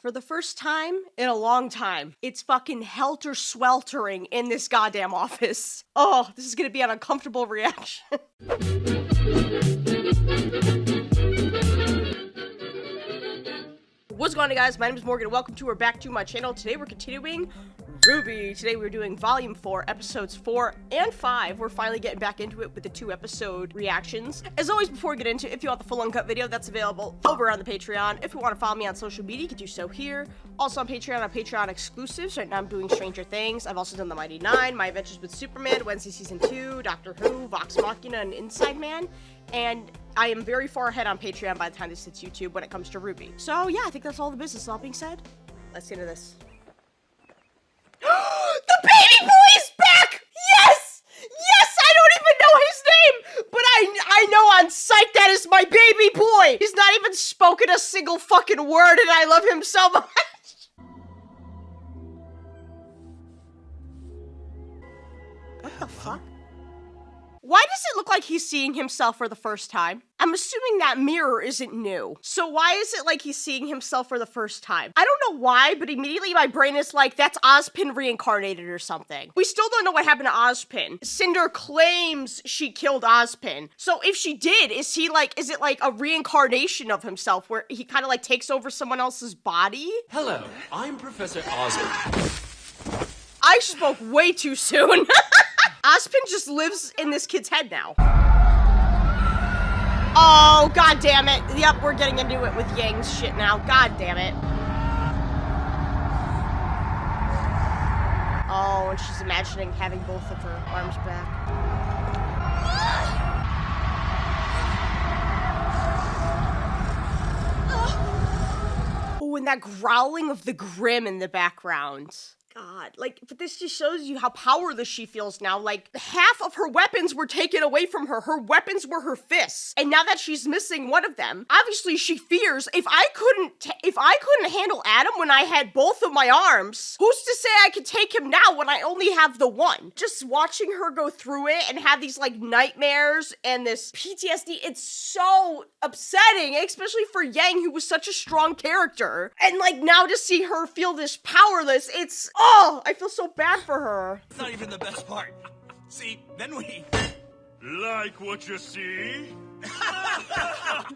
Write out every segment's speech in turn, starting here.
For the first time in a long time, it's fucking helter-sweltering in this goddamn office. Oh, this is gonna be an uncomfortable reaction. What's going on, guys? My name is Morgan. Welcome to or back to my channel. Today we're continuing RWBY. Today we're doing Volume 4, Episodes 4 and 5. We're finally getting back into it with the 2-episode reactions. As always, before we get into it, if you want the full uncut video, that's available over on the Patreon. If you want to follow me on social media, you can do so here. Also on Patreon exclusives. Right now I'm doing Stranger Things. I've also done The Mighty Nine, My Adventures with Superman, Wednesday Season 2, Doctor Who, Vox Machina, and Inside Man. And I am very far ahead on Patreon by the time this hits YouTube when it comes to RWBY. So yeah, I think that's all the business. All being said, let's get into this. The baby boy is back! Yes! Yes! I don't even know his name! But I know on sight that is my baby boy! He's not even spoken a single fucking word and I love him so much! What the fuck? Why does it look like he's seeing himself for the first time? I'm assuming that mirror isn't new. So why is it like he's seeing himself for the first time? I don't know why, but immediately my brain is like, that's Ozpin reincarnated or something. We still don't know what happened to Ozpin. Cinder claims she killed Ozpin. So if she did, is it like a reincarnation of himself where he kind of like takes over someone else's body? Hello, I'm Professor Ozpin. I spoke way too soon. Ozpin just lives in this kid's head now. Oh, god damn it. Yep, we're getting into it with Yang's shit now. God damn it. Oh, and she's imagining having both of her arms back. Oh, and that growling of the Grim in the background. God, like, but this just shows you how powerless she feels now. Like, half of her weapons were taken away from her. Her weapons were her fists. And now that she's missing one of them, obviously she fears, if I couldn't handle Adam when I had both of my arms, who's to say I could take him now when I only have the one? Just watching her go through it and have these, like, nightmares and this PTSD, it's so upsetting, especially for Yang, who was such a strong character. And, like, now to see her feel this powerless, it's... Oh, I feel so bad for her. It's not even the best part. See, then we... Like what you see?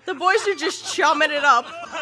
The boys are just chumming it up. Oh,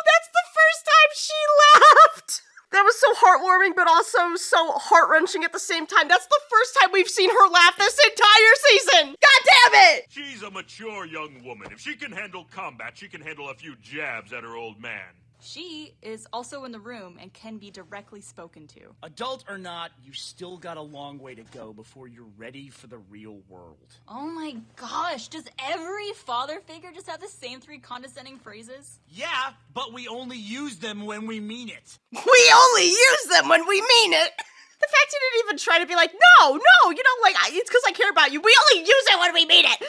that's the first time she laughed! That was so heartwarming, but also so heart-wrenching at the same time. That's the first time we've seen her laugh this entire season! God damn it! She's a mature young woman. If she can handle combat, she can handle a few jabs at her old man. She is also in the room and can be directly spoken to. Adult or not, you still got a long way to go before you're ready for the real world. Oh my gosh, does every father figure just have the same 3 condescending phrases? Yeah, but we only use them when we mean it. We only use them when we mean it! The fact you didn't even try to be like, no, you know, like, it's because I care about you. We only use it when we mean it.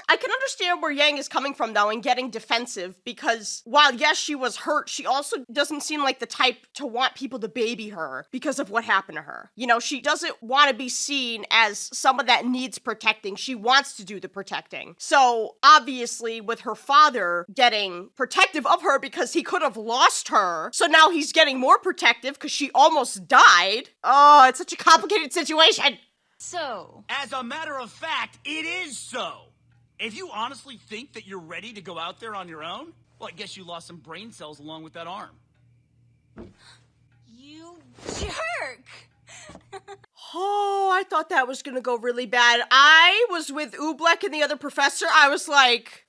I can understand where Yang is coming from, though, and getting defensive, because while, yes, she was hurt, she also doesn't seem like the type to want people to baby her because of what happened to her. You know, she doesn't want to be seen as someone that needs protecting. She wants to do the protecting. So, obviously, with her father getting protective of her because he could have lost her, so now he's getting more protective because she almost died. Oh, it's such a complicated situation. So, As a matter of fact, it is so. If you honestly think that you're ready to go out there on your own, well, I guess you lost some brain cells along with that arm. you jerk! Oh, I thought that was gonna go really bad. I was with Oobleck and the other professor. I was like,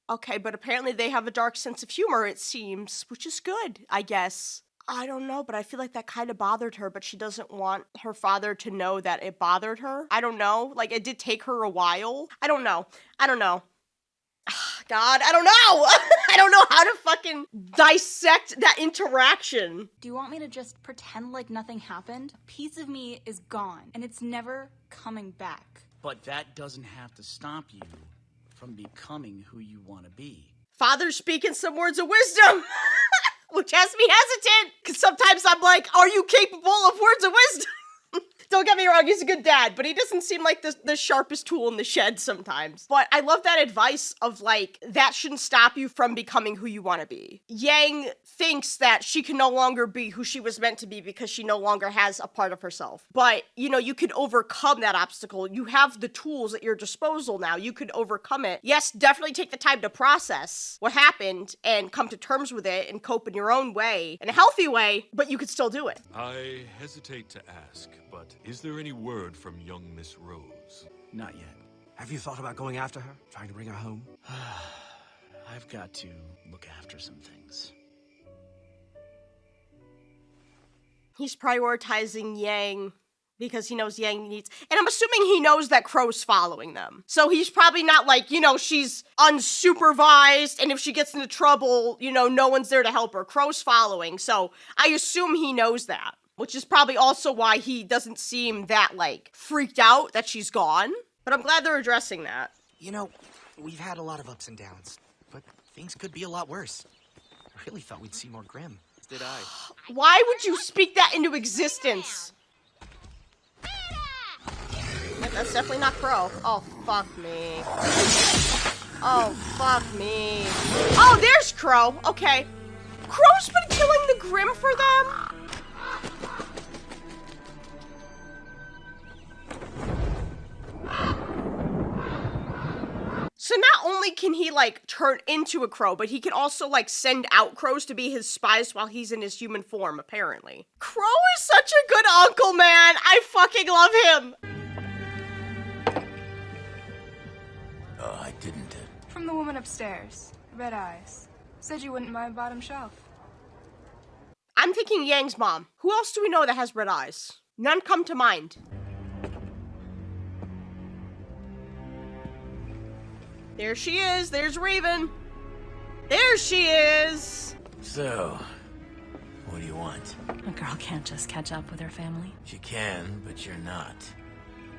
okay, but apparently they have a dark sense of humor, it seems, which is good, I guess. I don't know, but I feel like that kind of bothered her, but she doesn't want her father to know that it bothered her. I don't know. Like, it did take her a while. I don't know. God, I don't know! I don't know how to fucking dissect that interaction. Do you want me to just pretend like nothing happened? A piece of me is gone, and it's never coming back. But that doesn't have to stop you from becoming who you want to be. Father's speaking some words of wisdom! Which has me hesitant, because sometimes I'm like, are you capable of words of wisdom? Don't get me wrong, he's a good dad, but he doesn't seem like the sharpest tool in the shed sometimes. But I love that advice of, like, that shouldn't stop you from becoming who you want to be. Yang thinks that she can no longer be who she was meant to be because she no longer has a part of herself. But, you know, you could overcome that obstacle. You have the tools at your disposal now. You could overcome it. Yes, definitely take the time to process what happened and come to terms with it and cope in your own way, in a healthy way, but you could still do it. I hesitate to ask, but is there any word from young Miss Rose? Not yet. Have you thought about going after her? Trying to bring her home? I've got to look after some things. He's prioritizing Yang because he knows Yang needs, and I'm assuming he knows that Crow's following them. So he's probably not like, you know, she's unsupervised, and if she gets into trouble, you know, no one's there to help her. Crow's following, so I assume he knows that, which is probably also why he doesn't seem that, like, freaked out that she's gone. But I'm glad they're addressing that. You know, we've had a lot of ups and downs, but things could be a lot worse. I really thought we'd see more Grimm. Did I? Why would you speak that into existence? That's definitely not Crow. Oh, fuck me. Oh, fuck me. Oh, there's Crow. Okay. Crow's been killing the Grimm for them? So not only can he, like, turn into a crow, but he can also, like, send out crows to be his spies while he's in his human form, apparently. Crow is such a good uncle, man! I fucking love him! Oh, I didn't. From the woman upstairs. Red eyes. Said you wouldn't mind bottom shelf. I'm thinking Yang's mom. Who else do we know that has red eyes? None come to mind. There she is. There's Raven. There she is. So, what do you want? A girl can't just catch up with her family. She can, but you're not.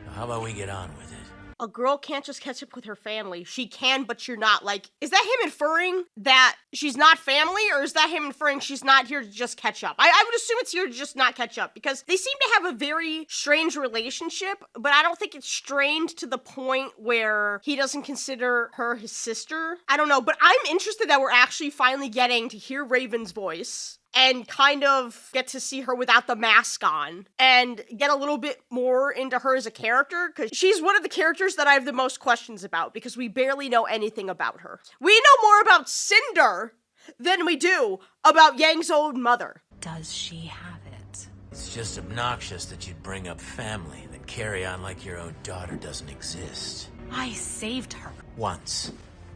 Now, how about we get on with it? A girl can't just catch up with her family. She can, but you're not. Like, is that him inferring that she's not family, or is that him inferring she's not here to just catch up? I would assume it's here to just not catch up, because they seem to have a very strange relationship, but I don't think it's strained to the point where he doesn't consider her his sister. I don't know, but I'm interested that we're actually finally getting to hear Raven's voice and kind of get to see her without the mask on and get a little bit more into her as a character, because she's one of the characters that I have the most questions about because we barely know anything about her. We know more about Cinder than we do about Yang's own mother. Does she have it? It's just obnoxious that you'd bring up family, then carry on like your own daughter doesn't exist. I saved her. Once.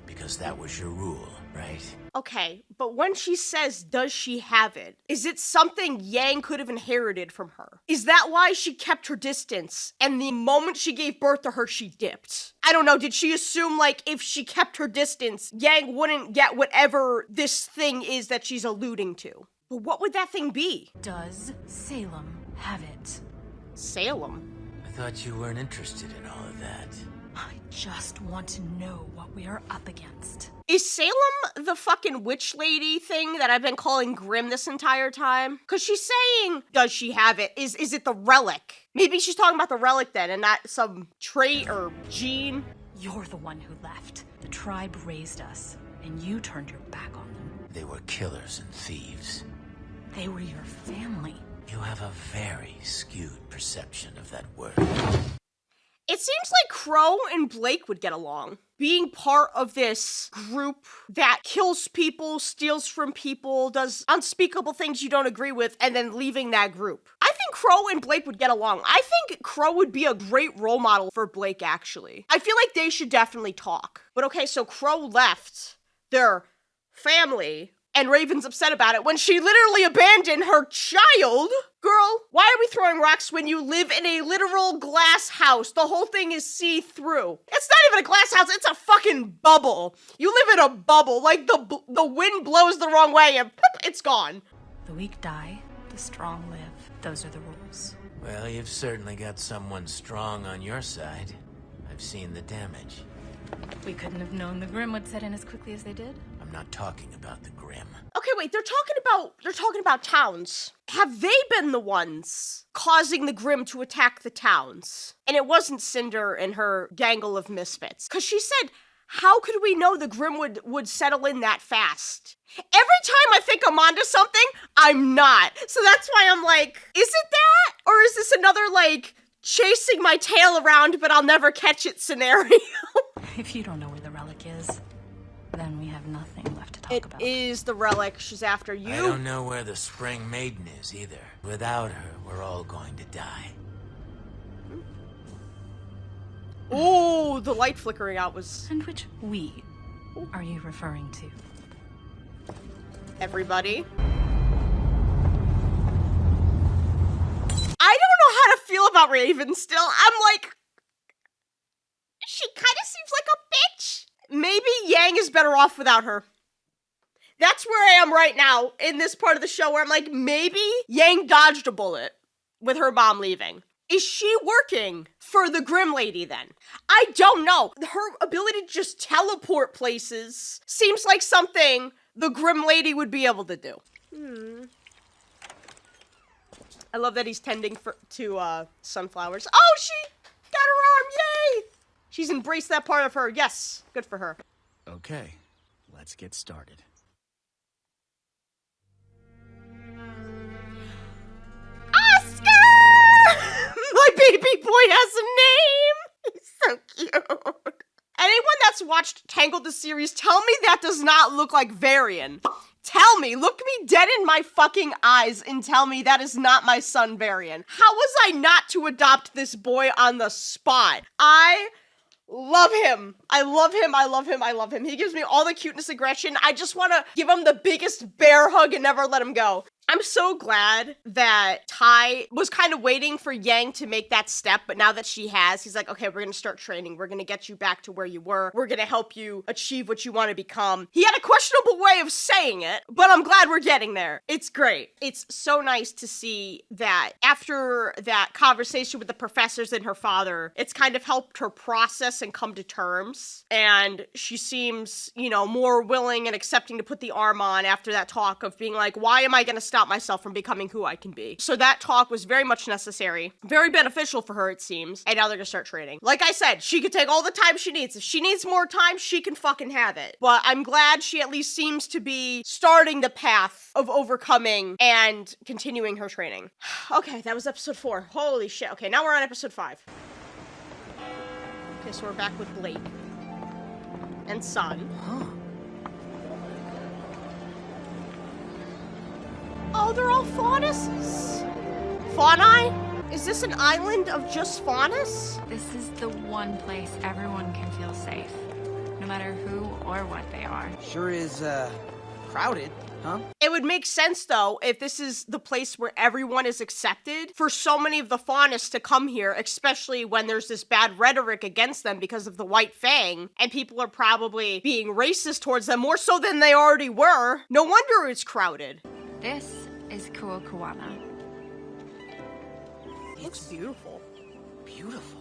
Because that was your rule, right? Okay, but when she says, does she have it, is it something Yang could have inherited from her? Is that why she kept her distance, and the moment she gave birth to her, she dipped? I don't know, did she assume, like, if she kept her distance, Yang wouldn't get whatever this thing is that she's alluding to? But what would that thing be? Does Salem have it? Salem? I thought you weren't interested in all of that. I just want to know what we are up against. Is Salem the fucking witch lady thing that I've been calling Grimm this entire time? Because she's saying, does she have it? Is it the relic? Maybe she's talking about the relic then and not some trait or gene. You're the one who left. The tribe raised us, and you turned your back on them. They were killers and thieves. They were your family. You have a very skewed perception of that word. It seems like Crow and Blake would get along. Being part of this group that kills people, steals from people, does unspeakable things you don't agree with, and then leaving that group. I think Crow and Blake would get along. I think Crow would be a great role model for Blake, actually. I feel like they should definitely talk. But okay, so Crow left their family, and Raven's upset about it when she literally abandoned her child. Girl, why are we throwing rocks when you live in a literal glass house? The whole thing is see-through. It's not even a glass house, it's a fucking bubble. You live in a bubble, like the wind blows the wrong way and poof, it's gone. The weak die, the strong live. Those are the rules. Well, you've certainly got someone strong on your side. I've seen the damage. We couldn't have known the Grimm would set in as quickly as they did. I'm not talking about the Grimm. Okay, wait, they're talking about towns. Have they been the ones causing the Grimm to attack the towns? And it wasn't Cinder and her gangle of misfits. Because she said, how could we know the Grimm would settle in that fast? Every time I think I'm onto something, I'm not. So that's why I'm like, is it that? Or is this another, like, chasing my tail around but I'll never catch it scenario? If you don't know where the relic is, then we have nothing left to talk about. It is the relic. She's after you. I don't know where the Spring Maiden is either. Without her, we're all going to die. Ooh, the light flickering out was... And which we are you referring to? Everybody. I don't know how to feel about Raven still. I'm like... She kind of seems like a bitch. Maybe Yang is better off without her. That's where I am right now in this part of the show where I'm like, maybe Yang dodged a bullet with her mom leaving. Is she working for the Grimm lady then? I don't know. Her ability to just teleport places seems like something the Grimm lady would be able to do. I love that he's tending to sunflowers. Oh, she got her arm, yay! She's embraced that part of her. Yes, good for her. Okay, let's get started. My baby boy has a name! He's so cute. Anyone that's watched Tangled the series, tell me that does not look like Varian. Tell me, look me dead in my fucking eyes and tell me that is not my son Varian. How was I not to adopt this boy on the spot? I love him. I love him. I love him. I love him. He gives me all the cuteness aggression. I just want to give him the biggest bear hug and never let him go. I'm so glad that Tai was kind of waiting for Yang to make that step, but now that she has, he's like, okay, we're going to start training. We're going to get you back to where you were. We're going to help you achieve what you want to become. He had a questionable way of saying it, but I'm glad we're getting there. It's great. It's so nice to see that after that conversation with the professors and her father, it's kind of helped her process and come to terms. And she seems, you know, more willing and accepting to put the arm on after that talk of being like, why am I going to stop myself from becoming who I can be? So that talk was very much necessary, very beneficial for her, it seems, and now they're gonna start training. Like I said, she could take all the time she needs. If she needs more time, she can fucking have it. But I'm glad she at least seems to be starting the path of overcoming and continuing her training. Okay, that was episode 4. Holy shit. Okay, now we're on episode 5. Okay, so we're back with Blake and Sun. Oh, they're all faunuses. Fauni? Is this an island of just faunus? This is the one place everyone can feel safe, no matter who or what they are. Sure is, crowded, huh? It would make sense, though, if this is the place where everyone is accepted, for so many of the faunus to come here, especially when there's this bad rhetoric against them because of the white Fang, and people are probably being racist towards them more so than they already were. No wonder it's crowded. This is Kuokuana. It looks beautiful. Beautiful.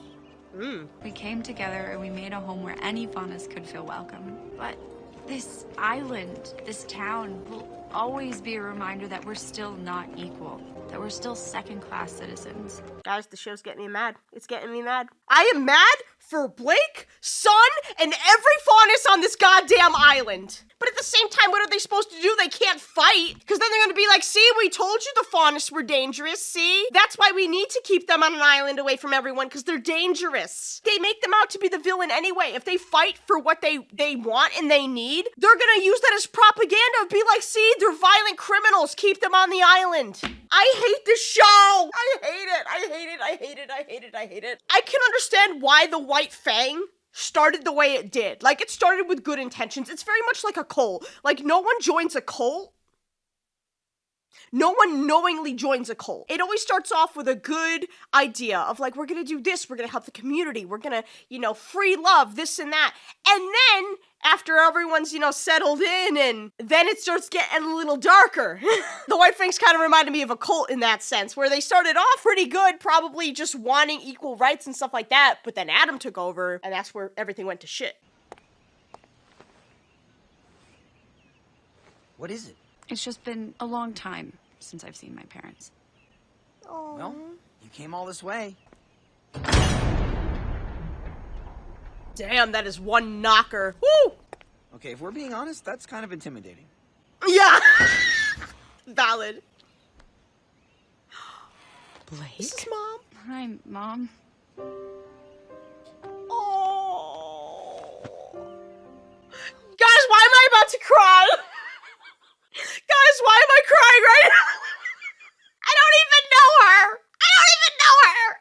We came together and we made a home where any faunus could feel welcome. But this island, this town, will always be a reminder that we're still not equal. That we're still second-class citizens. Guys, the show's getting me mad. It's getting me mad. I am mad for Blake, Sun, and every faunus on this goddamn island. But at the same time, what are they supposed to do? They can't fight. Because then they're going to be like, see, we told you the faunus were dangerous, see? That's why we need to keep them on an island away from everyone, because they're dangerous. They make them out to be the villain anyway. If they fight for what they want and they need, they're going to use that as propaganda. Be like, see, they're violent criminals. Keep them on the island. I hate this show. I hate it. I hate it. I hate it. I hate it. I hate it. I can understand why the white Fang started the way it did. Like, it started with good intentions. It's very much like a cult. Like, no one joins a cult. No one knowingly joins a cult. It always starts off with a good idea of like, we're gonna do this, we're gonna help the community, we're gonna, you know, free love, this and that. And then, after everyone's, you know, settled in, and then it starts getting a little darker. The White Fangs kind of reminded me of a cult in that sense, where they started off pretty good, probably just wanting equal rights and stuff like that, but then Adam took over, and that's where everything went to shit. What is it? It's just been a long time since I've seen my parents. Aww. Well, you came all this way. Damn, that is one knocker. Woo! Okay, if we're being honest, that's kind of intimidating. Yeah. Valid. Blake? This is Mom. Hi, Mom. Oh. Guys, why am I about to cry? Guys, why am I crying right now? I don't even know her.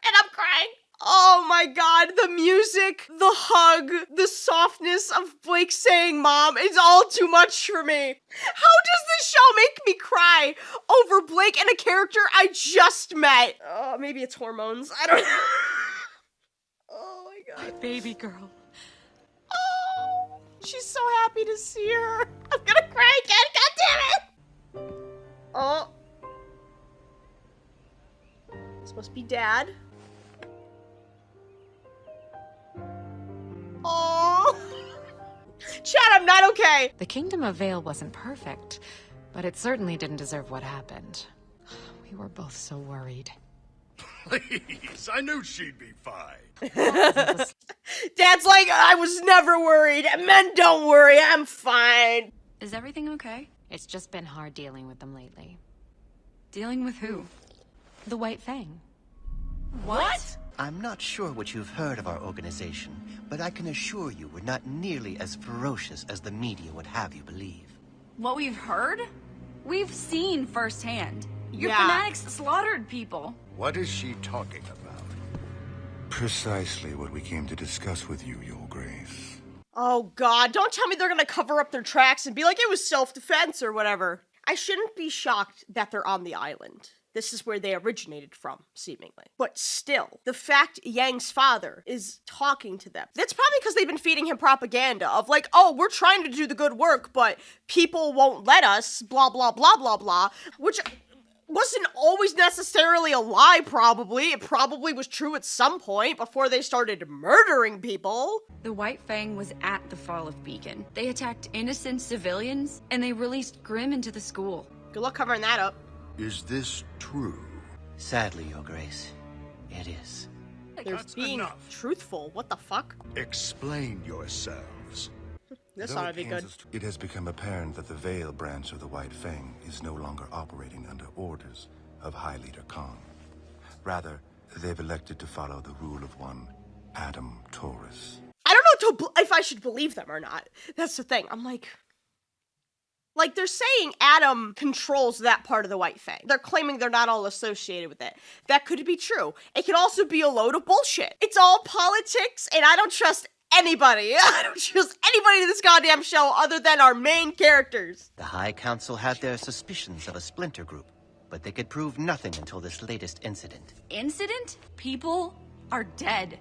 And I'm crying. Oh my god, the music, the hug, the softness of Blake saying Mom is all too much for me. How does this show make me cry over Blake and a character I just met? Oh, maybe it's hormones. I don't know. Oh my god. My baby girl. Oh, she's so happy to see her. I'm gonna cry again, god damn it. Oh. This must be Dad. Oh. Chad, I'm not okay. The Kingdom of Vale wasn't perfect, but it certainly didn't deserve what happened. We were both so worried. Please, I knew she'd be fine. Dad's like, I was never worried. Men don't worry, I'm fine. Is everything okay? It's just been hard dealing with them lately. Dealing with who? The White Fang. What? I'm not sure what you've heard of our organization, but I can assure you we're not nearly as ferocious as the media would have you believe. What we've heard? We've seen firsthand. Your Yeah. fanatics slaughtered people. What is she talking about? Precisely what we came to discuss with you, Your Grace. Oh god, don't tell me they're gonna cover up their tracks and be like it was self-defense or whatever. I shouldn't be shocked that they're on the island. This is where they originated from, seemingly. But still, the fact Yang's father is talking to them, that's probably because they've been feeding him propaganda of like, oh, we're trying to do the good work, but people won't let us, blah, blah, blah, blah, blah, which wasn't always necessarily a lie, probably. It probably was true at some point before they started murdering people. The White Fang was at the fall of Beacon. They attacked innocent civilians, and they released Grimm into the school. Good luck covering that up. Is this true? Sadly, Your Grace, it is. They're being truthful. What the fuck? Explain yourselves. This Though ought to be good. It has become apparent that the Vale branch of the White Fang is no longer operating under orders of High Leader Khan. Rather, they've elected to follow the rule of one Adam Taurus. I don't know if I should believe them or not. That's the thing. I'm like, they're saying Adam controls that part of the White Fang. They're claiming they're not all associated with it. That could be true. It could also be a load of bullshit. It's all politics, and I don't trust anybody. I don't trust anybody in this goddamn show other than our main characters. The High Council had their suspicions of a splinter group, but they could prove nothing until this latest incident. Incident? People are dead.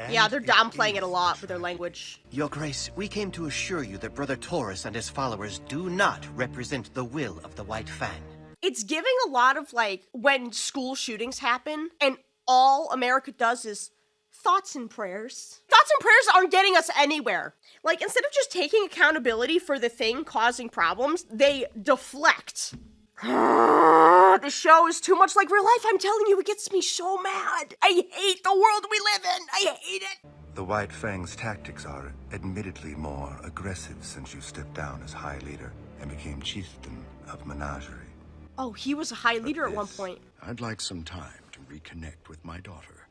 Yeah, they're downplaying it a lot with their language. Your Grace, we came to assure you that Brother Taurus and his followers do not represent the will of the White Fang. It's giving a lot of, like, when school shootings happen, and all America does is thoughts and prayers. Thoughts and prayers aren't getting us anywhere. Like, instead of just taking accountability for the thing causing problems, they deflect. The show is too much like real life. I'm telling you, it gets me so mad. I hate the world we live in. I hate it. The White Fang's tactics are admittedly more aggressive since you stepped down as High Leader and became Chieftain of Menagerie. Oh, he was a high leader at one point. I'd like some time to reconnect with my daughter.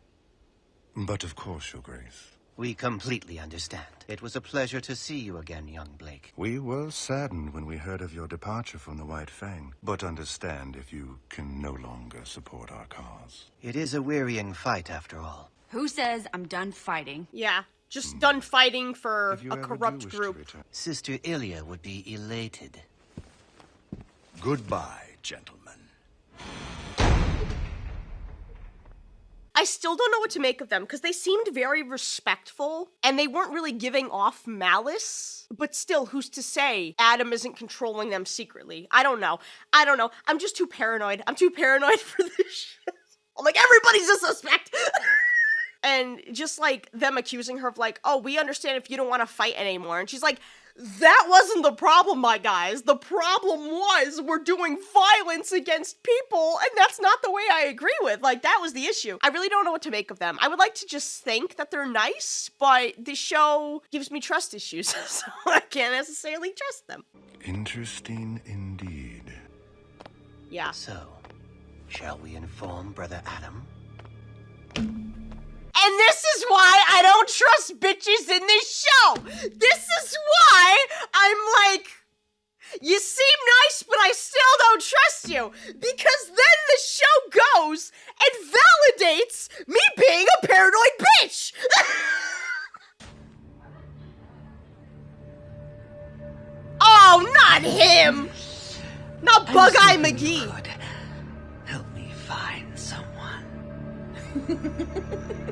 But of course, Your Grace. We completely understand. It was a pleasure to see you again, young Blake. We were saddened when we heard of your departure from the White Fang, but understand if you can no longer support our cause. It is a wearying fight, after all. Who says I'm done fighting? Yeah, just done fighting for a corrupt group. Sister Ilya would be elated. Goodbye, gentlemen. I still don't know what to make of them, because they seemed very respectful, and they weren't really giving off malice. But still, who's to say Adam isn't controlling them secretly? I don't know. I'm just too paranoid. I'm too paranoid for this shit. I'm like, everybody's a suspect! And just like them accusing her of like, oh, we understand if you don't want to fight anymore. And she's like, That wasn't the problem, my guys. The problem was we're doing violence against people, and that's not the way I agree with. Like, that was the issue. I really don't know what to make of them. I would like to just think that they're nice, but the show gives me trust issues, so I can't necessarily trust them. Interesting indeed. Yeah. So, shall we inform Brother Adam? And this is why I don't trust bitches in this show. This is why I'm like, you seem nice, but I still don't trust you. Because then the show goes and validates me being a paranoid bitch. Oh, not him. Not Bug-Eye McGee. Help me find someone.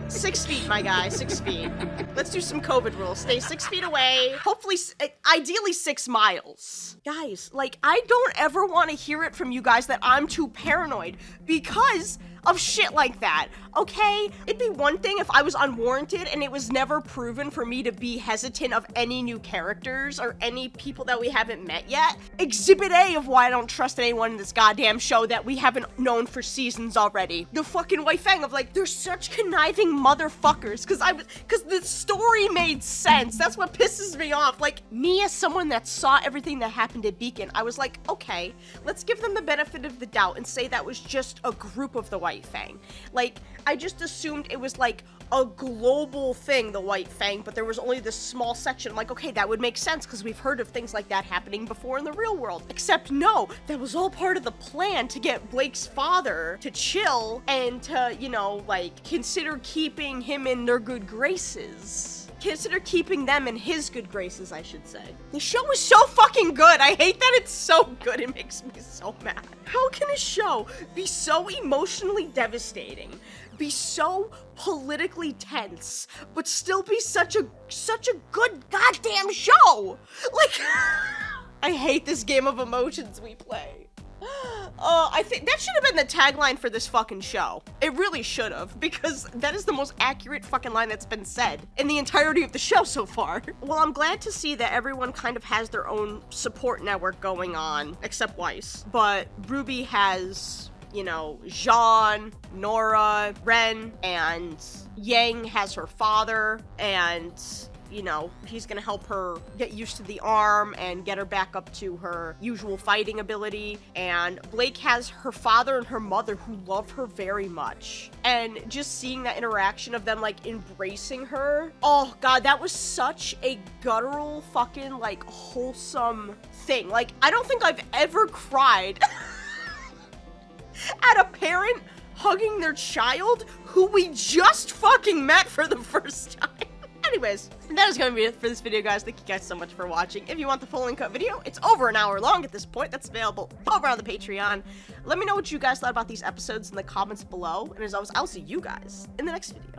6 feet, my guy, 6 feet. Let's do some COVID rules. Stay 6 feet away. Hopefully, ideally 6 miles. Guys, like, I don't ever want to hear it from you guys that I'm too paranoid because of shit like that, okay? It'd be one thing if I was unwarranted and it was never proven for me to be hesitant of any new characters or any people that we haven't met yet. Exhibit A of why I don't trust anyone in this goddamn show that we haven't known for seasons already. The fucking White Fang of like, they're such conniving motherfuckers, cause the story made sense. That's what pisses me off. Like, me as someone that saw everything that happened at Beacon, I was like, okay, let's give them the benefit of the doubt and say that was just a group of the White Fang. Like, I just assumed it was like a global thing, the White Fang, but there was only this small section. Like, okay, that would make sense because we've heard of things like that happening before in the real world. Except no, that was all part of the plan to get Blake's father to chill and to, you know, like, consider keeping him in their good graces. Consider keeping them in his good graces, I should say. The show is so fucking good. I hate that it's so good. It makes me so mad. How can a show be so emotionally devastating, be so politically tense, but still be such a good goddamn show? Like, I hate this game of emotions we play. I think that should have been the tagline for this fucking show. It really should have, because that is the most accurate fucking line that's been said in the entirety of the show so far. Well, I'm glad to see that everyone kind of has their own support network going on, except Weiss. But RWBY has, you know, Jean, Nora, Ren, and Yang has her father, and you know, he's gonna help her get used to the arm and get her back up to her usual fighting ability. And Blake has her father and her mother who love her very much. And just seeing that interaction of them, like, embracing her, oh god, that was such a guttural fucking, like, wholesome thing. Like, I don't think I've ever cried at a parent hugging their child who we just fucking met for the first time. Anyways, that is going to be it for this video, guys. Thank you guys so much for watching. If you want the full uncut video, it's over an hour long at this point. That's available over on the Patreon. Let me know what you guys thought about these episodes in the comments below. And as always, I'll see you guys in the next video.